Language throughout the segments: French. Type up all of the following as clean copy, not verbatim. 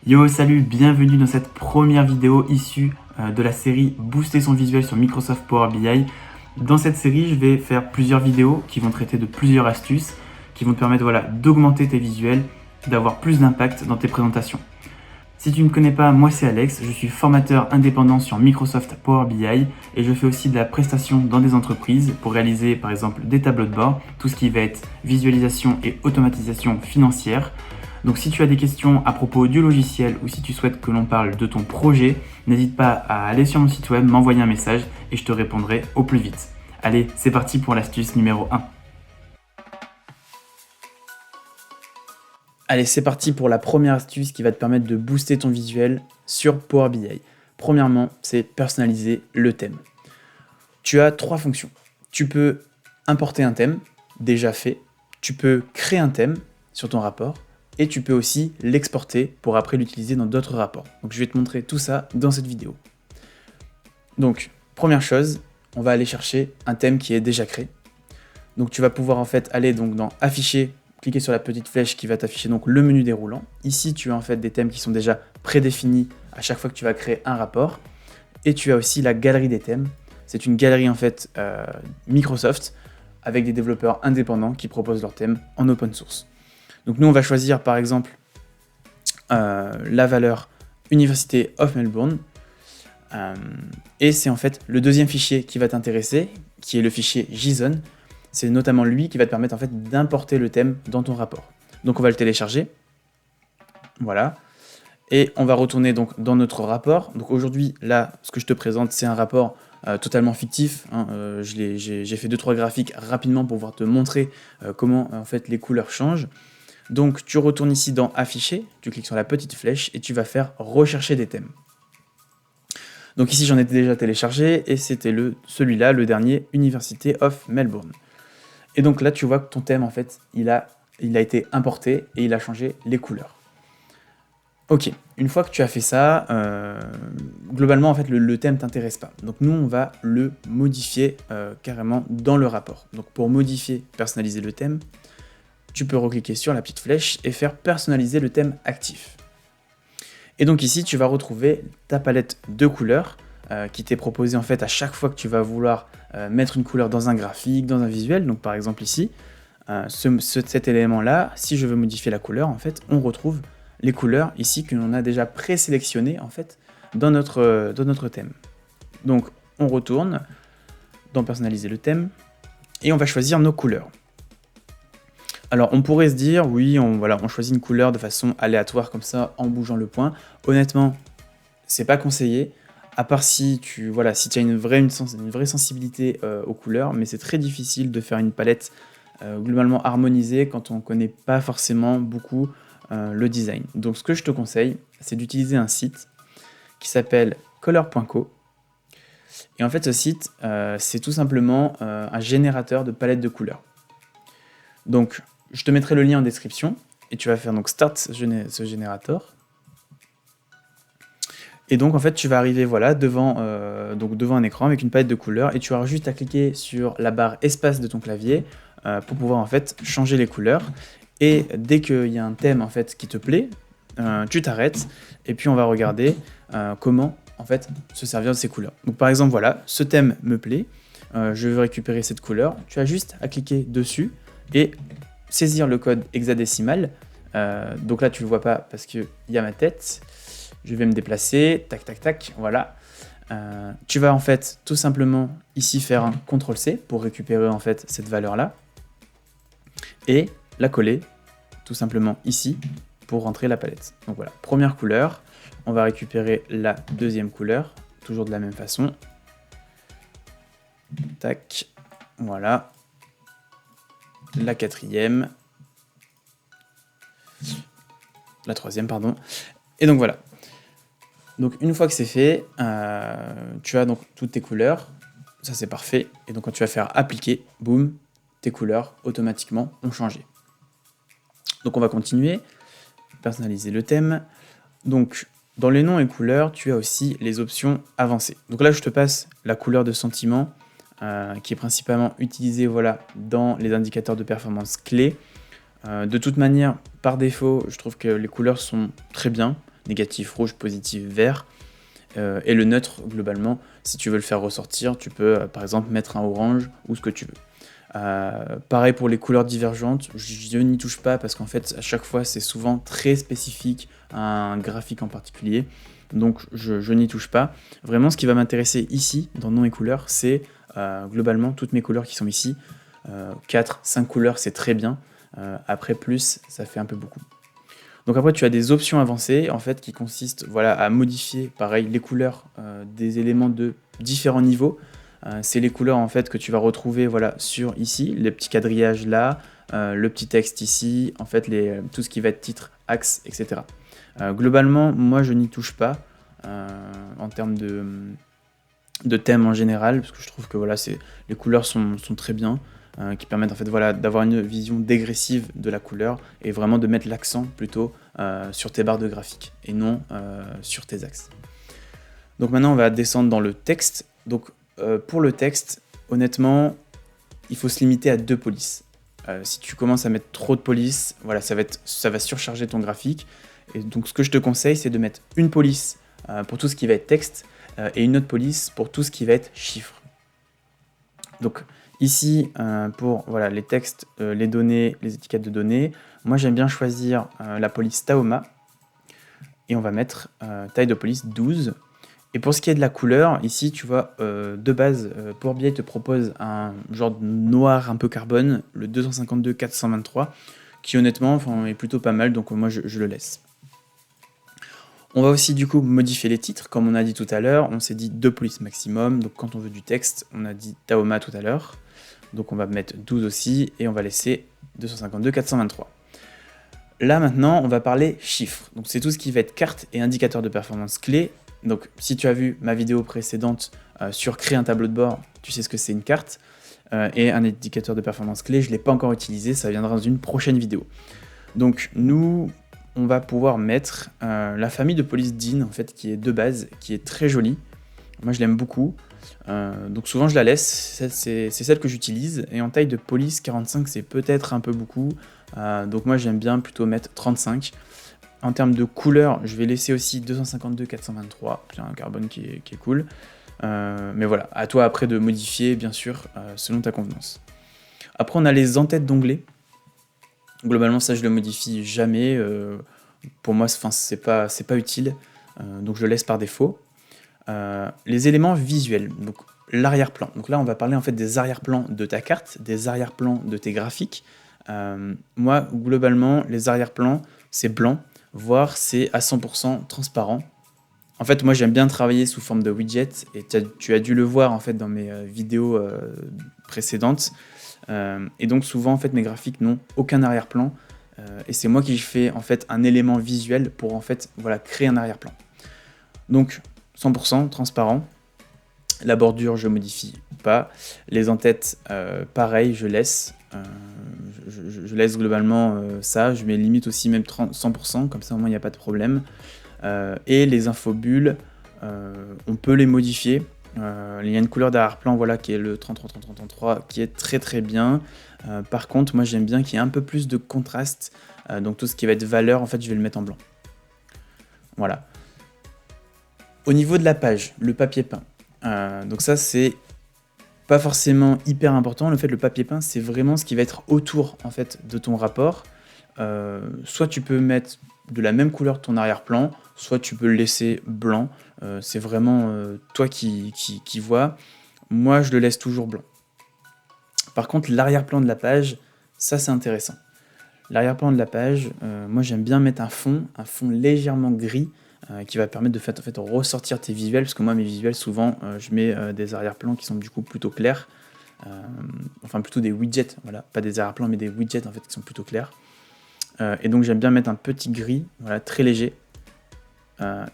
Yo, salut, bienvenue dans cette première vidéo issue de la série Booster son visuel sur Microsoft Power BI. Dans cette série, je vais faire plusieurs vidéos qui vont traiter de plusieurs astuces qui vont te permettre d'augmenter tes visuels, d'avoir plus d'impact dans tes présentations. Si tu ne me connais pas, moi c'est Alex, je suis formateur indépendant sur Microsoft Power BI et je fais aussi de la prestation dans des entreprises pour réaliser par exemple des tableaux de bord, tout ce qui va être visualisation et automatisation financière. Donc si tu as des questions à propos du logiciel ou si tu souhaites que l'on parle de ton projet, n'hésite pas à aller sur mon site web, m'envoyer un message et je te répondrai au plus vite. Allez, c'est parti pour l'astuce numéro 1. Allez, c'est parti pour la première astuce qui va te permettre de booster ton visuel sur Power BI. Premièrement, c'est personnaliser le thème. Tu as 3 fonctions. Tu peux importer un thème déjà fait, tu peux créer un thème sur ton rapport, et tu peux aussi l'exporter pour après l'utiliser dans d'autres rapports. Donc je vais te montrer tout ça dans cette vidéo. Donc, première chose, on va aller chercher un thème qui est déjà créé. Donc tu vas pouvoir en fait aller donc dans Afficher, cliquer sur la petite flèche qui va t'afficher donc le menu déroulant. Ici, tu as en fait des thèmes qui sont déjà prédéfinis à chaque fois que tu vas créer un rapport. Et tu as aussi la galerie des thèmes. C'est une galerie en fait Microsoft avec des développeurs indépendants qui proposent leurs thèmes en open source. Donc nous, on va choisir par exemple la valeur University of Melbourne. Et c'est en fait le deuxième fichier qui va t'intéresser, qui est le fichier JSON. C'est notamment lui qui va te permettre en fait d'importer le thème dans ton rapport. Donc on va le télécharger. Voilà. Et on va retourner donc dans notre rapport. Donc aujourd'hui, là, ce que je te présente, c'est un rapport totalement fictif. J'ai fait 2-3 graphiques rapidement pour pouvoir te montrer comment en fait les couleurs changent. Donc tu retournes ici dans Afficher, tu cliques sur la petite flèche et tu vas faire Rechercher des thèmes. Donc ici j'en ai déjà téléchargé et c'était celui-là, le dernier, University of Melbourne. Et donc là tu vois que ton thème en fait, il a été importé et il a changé les couleurs. Ok, une fois que tu as fait ça, globalement en fait le thème t'intéresse pas. Donc nous on va le modifier carrément dans le rapport. Donc pour modifier, personnaliser le thème, tu peux recliquer sur la petite flèche et faire personnaliser le thème actif. Et donc ici, tu vas retrouver ta palette de couleurs qui t'est proposée en fait à chaque fois que tu vas vouloir mettre une couleur dans un graphique, dans un visuel. Donc par exemple ici, cet élément-là, si je veux modifier la couleur, en fait, on retrouve les couleurs ici que l'on a déjà présélectionnées en fait dans notre thème. Donc on retourne dans personnaliser le thème et on va choisir nos couleurs. Alors on pourrait se dire, oui, on choisit une couleur de façon aléatoire comme ça, en bougeant le point. Honnêtement, c'est pas conseillé, à part si tu as une vraie sensibilité aux couleurs, mais c'est très difficile de faire une palette globalement harmonisée quand on ne connaît pas forcément beaucoup le design. Donc ce que je te conseille, c'est d'utiliser un site qui s'appelle color.co. Et en fait ce site, c'est tout simplement un générateur de palettes de couleurs. Donc je te mettrai le lien en description et tu vas faire donc Start ce générateur. Et donc en fait tu vas arriver devant un écran avec une palette de couleurs et tu auras juste à cliquer sur la barre espace de ton clavier pour pouvoir en fait changer les couleurs. Et dès qu'il y a un thème en fait qui te plaît, tu t'arrêtes et puis on va regarder comment en fait se servir de ces couleurs. Donc par exemple ce thème me plaît, je veux récupérer cette couleur, tu as juste à cliquer dessus et saisir le code hexadécimal. Donc là tu le vois pas parce qu'il y a ma tête. Je vais me déplacer, tac tac tac, voilà. Tu vas en fait tout simplement ici faire un CTRL-C pour récupérer en fait cette valeur là et la coller tout simplement ici pour rentrer la palette. Donc voilà, première couleur, on va récupérer la deuxième couleur, toujours de la même façon. Tac, voilà. La quatrième, la troisième, pardon. Et donc voilà. Donc une fois que c'est fait, tu as donc toutes tes couleurs, ça c'est parfait. Et donc quand tu vas faire appliquer, boum, tes couleurs automatiquement ont changé. Donc on va continuer, personnaliser le thème. Donc dans les noms et couleurs, tu as aussi les options avancées. Donc là je te passe la couleur de sentiment, qui est principalement utilisé dans les indicateurs de performance clés. De toute manière, par défaut, je trouve que les couleurs sont très bien. négatif rouge, positif vert. Et le neutre, globalement, si tu veux le faire ressortir, tu peux par exemple mettre un orange ou ce que tu veux. Pareil pour les couleurs divergentes, je n'y touche pas parce qu'en fait, à chaque fois, c'est souvent très spécifique à un graphique en particulier. Donc, je n'y touche pas. Vraiment, ce qui va m'intéresser ici, dans nom et couleurs, c'est globalement toutes mes couleurs qui sont ici. 4, 5 couleurs, c'est très bien. Après, plus, ça fait un peu beaucoup. Donc après, tu as des options avancées en fait qui consistent voilà, à modifier pareil les couleurs des éléments de différents niveaux. C'est les couleurs en fait que tu vas retrouver voilà, sur ici, les petits quadrillages là, le petit texte ici, en fait tout ce qui va être titre, axe, etc. Globalement, moi je n'y touche pas en termes de thème en général, parce que je trouve que voilà, les couleurs sont très bien. Qui permettent en fait voilà, d'avoir une vision dégressive de la couleur et vraiment de mettre l'accent plutôt sur tes barres de graphique et non sur tes axes. Donc maintenant on va descendre dans le texte. Donc pour le texte, honnêtement, il faut se limiter à 2 polices. Si tu commences à mettre trop de polices, voilà, ça va surcharger ton graphique. Et donc ce que je te conseille, c'est de mettre une police pour tout ce qui va être texte et une autre police pour tout ce qui va être chiffres. Donc ici, pour voilà, les textes, les données, les étiquettes de données, moi j'aime bien choisir la police Tahoma. Et on va mettre taille de police 12. Et pour ce qui est de la couleur, ici tu vois, de base, Power BI te propose un genre de noir un peu carbone, le 252-423, qui honnêtement est plutôt pas mal, donc moi je le laisse. On va aussi du coup modifier les titres, comme on a dit tout à l'heure, on s'est dit 2 polices maximum, donc quand on veut du texte, on a dit Tahoma tout à l'heure. Donc on va mettre 12 aussi, et on va laisser 252-423. Là maintenant, on va parler chiffres. Donc c'est tout ce qui va être carte et indicateur de performance clé. Donc si tu as vu ma vidéo précédente sur créer un tableau de bord, tu sais ce que c'est une carte. Et un indicateur de performance clé, je ne l'ai pas encore utilisé, ça viendra dans une prochaine vidéo. Donc nous, on va pouvoir mettre la famille de police DIN, en fait, qui est de base, qui est très jolie. Moi je l'aime beaucoup. Donc souvent je la laisse, c'est celle que j'utilise, et en taille de police 45 c'est peut-être un peu beaucoup, donc moi j'aime bien plutôt mettre 35. En termes de couleur, je vais laisser aussi 252-423, c'est un carbone qui est cool, mais voilà, à toi après de modifier bien sûr selon ta convenance. Après on a les en-têtes d'onglets, globalement ça je le modifie jamais, pour moi c'est pas utile, donc je le laisse par défaut. Les éléments visuels, donc l'arrière-plan. Donc là, on va parler en fait des arrière-plans de ta carte, des arrière-plans de tes graphiques. Moi, globalement, les arrière-plans, c'est blanc, voire c'est à 100% transparent. En fait, moi, j'aime bien travailler sous forme de widget, et tu as dû le voir en fait dans mes vidéos précédentes. Et donc souvent, en fait, mes graphiques n'ont aucun arrière-plan, et c'est moi qui fais en fait un élément visuel pour en fait voilà, créer un arrière-plan. Donc 100% transparent. La bordure, je modifie pas. Les en-têtes, pareil, je laisse. Je laisse globalement ça. Je mets limite aussi même 100%, comme ça au moins il n'y a pas de problème. Et les infobulles, on peut les modifier. Il y a une couleur d'arrière-plan voilà, qui est le 33-33-33, qui est très très bien. Par contre, moi j'aime bien qu'il y ait un peu plus de contraste. Donc tout ce qui va être valeur, en fait, je vais le mettre en blanc. Voilà. Au niveau de la page, le papier peint. Donc ça, c'est pas forcément hyper important. Le papier peint, c'est vraiment ce qui va être autour en fait, de ton rapport. Soit tu peux mettre de la même couleur ton arrière-plan, soit tu peux le laisser blanc. C'est vraiment toi qui vois. Moi, je le laisse toujours blanc. Par contre, l'arrière-plan de la page, ça c'est intéressant. L'arrière-plan de la page, moi j'aime bien mettre un fond légèrement gris, qui va permettre de en fait, ressortir tes visuels, parce que moi mes visuels souvent je mets des arrière-plans qui sont du coup plutôt clairs, enfin plutôt des widgets, voilà, pas des arrière-plans mais des widgets en fait qui sont plutôt clairs, et donc j'aime bien mettre un petit gris, voilà, très léger,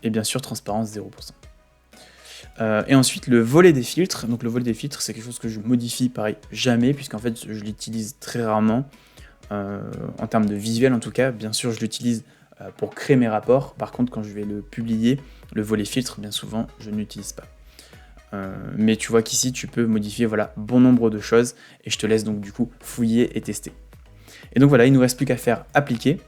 et bien sûr transparence 0%. Et ensuite le volet des filtres, donc le volet des filtres c'est quelque chose que je modifie pareil jamais, puisqu'en fait je l'utilise très rarement, en termes de visuel en tout cas, bien sûr je l'utilise pour créer mes rapports. Par contre, quand je vais le publier, le volet filtre, bien souvent, je ne l'utilise pas. Mais tu vois qu'ici, tu peux modifier voilà, bon nombre de choses, et je te laisse donc du coup fouiller et tester. Et donc voilà, il ne nous reste plus qu'à faire appliquer.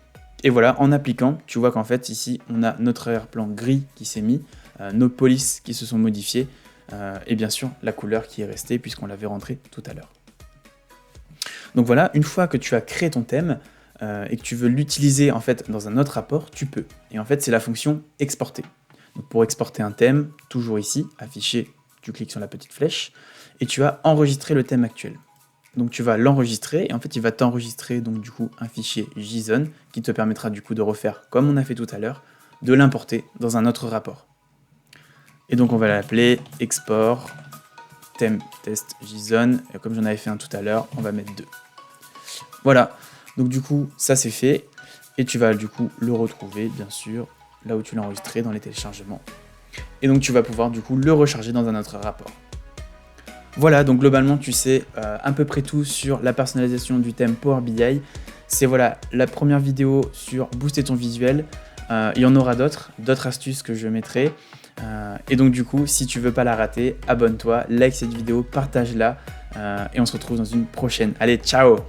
Et voilà, en appliquant, tu vois qu'en fait ici on a notre arrière-plan gris qui s'est mis, nos polices qui se sont modifiées, et bien sûr la couleur qui est restée puisqu'on l'avait rentrée tout à l'heure. Donc voilà, une fois que tu as créé ton thème et que tu veux l'utiliser en fait dans un autre rapport, tu peux. Et en fait c'est la fonction exporter. Donc pour exporter un thème, toujours ici, afficher, tu cliques sur la petite flèche et tu vas enregistrer le thème actuel. Donc tu vas l'enregistrer et en fait il va t'enregistrer donc du coup un fichier JSON qui te permettra du coup de refaire comme on a fait tout à l'heure, de l'importer dans un autre rapport. Et donc on va l'appeler export thème test JSON, et comme j'en avais fait un tout à l'heure, on va mettre 2. Voilà, donc du coup ça c'est fait et tu vas du coup le retrouver bien sûr là où tu l'as enregistré dans les téléchargements. Et donc tu vas pouvoir du coup le recharger dans un autre rapport. Voilà, donc globalement tu sais à peu près tout sur la personnalisation du thème Power BI. C'est voilà la première vidéo sur booster ton visuel. Il y en aura d'autres astuces que je mettrai. Et donc du coup, si tu veux pas la rater, abonne-toi, like cette vidéo, partage-la et on se retrouve dans une prochaine. Allez, ciao!